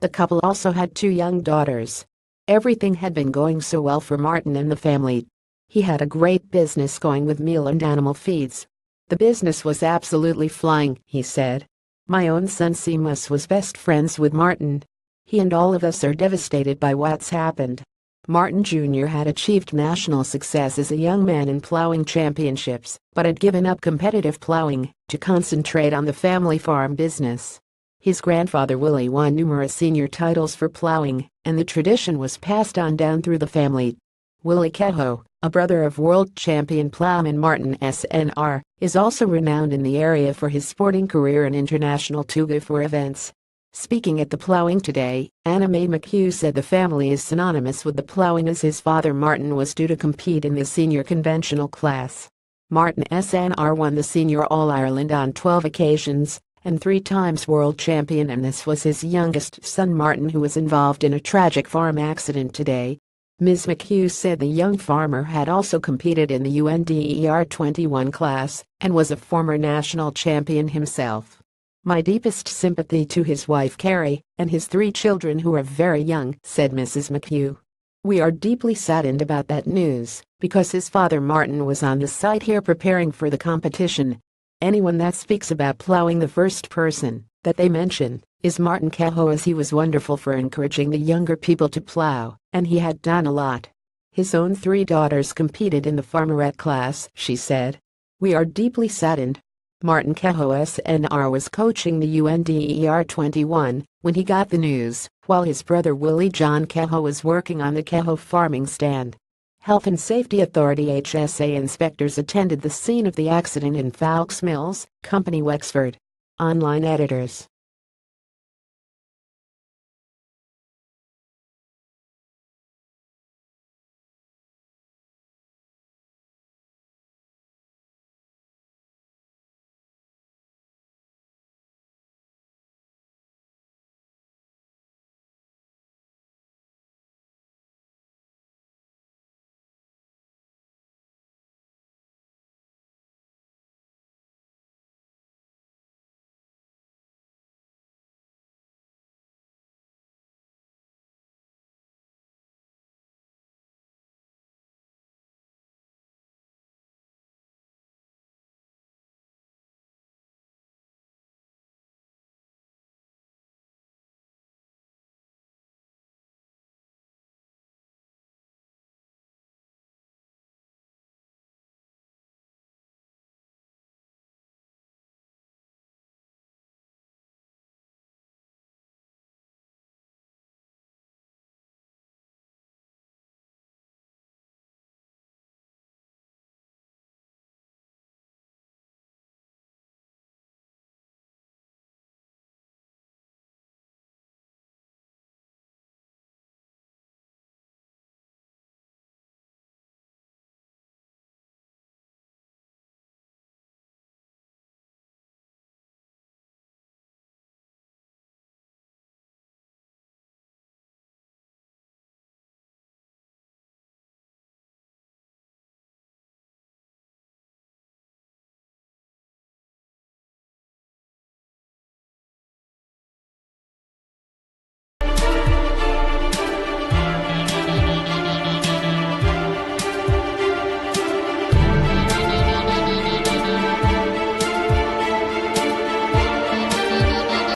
The couple also had 2 young daughters. Everything had been going so well for Martin and the family. He had a great business going with meal and animal feeds. The business was absolutely flying, he said. My own son Seamus was best friends with Martin. He and all of us are devastated by what's happened. Martin Jr. had achieved national success as a young man in ploughing championships, but had given up competitive ploughing to concentrate on the family farm business. His grandfather Willie won numerous senior titles for ploughing, and the tradition was passed on down through the family. Willie Kehoe, a brother of world champion ploughman Martin SNR, is also renowned in the area for his sporting career and international Tuga for events. Speaking at the Ploughing Today, Anna Mae McHugh said the family is synonymous with the ploughing as his father Martin was due to compete in the senior conventional class. Martin SNR won the Senior All-Ireland on 12 occasions, and 3 times world champion, and this was his youngest son Martin who was involved in a tragic farm accident today. Ms. McHugh said the young farmer had also competed in the UNDER 21 class and was a former national champion himself. My deepest sympathy to his wife Carrie and his 3 children who are very young, said Mrs. McHugh. We are deeply saddened about that news because his father Martin was on the site here preparing for the competition. Anyone that speaks about ploughing, the first person that they mention is Martin Kehoe, as he was wonderful for encouraging the younger people to plough, and he had done a lot. His own 3 daughters competed in the farmerette class, she said. We are deeply saddened. Martin Kehoe SNR was coaching the UNDER 21 when he got the news, while his brother Willie John Kehoe was working on the Kehoe farming stand. Health and Safety Authority HSA inspectors attended the scene of the accident in Fowlkes Mills, Company Wexford. Online editors.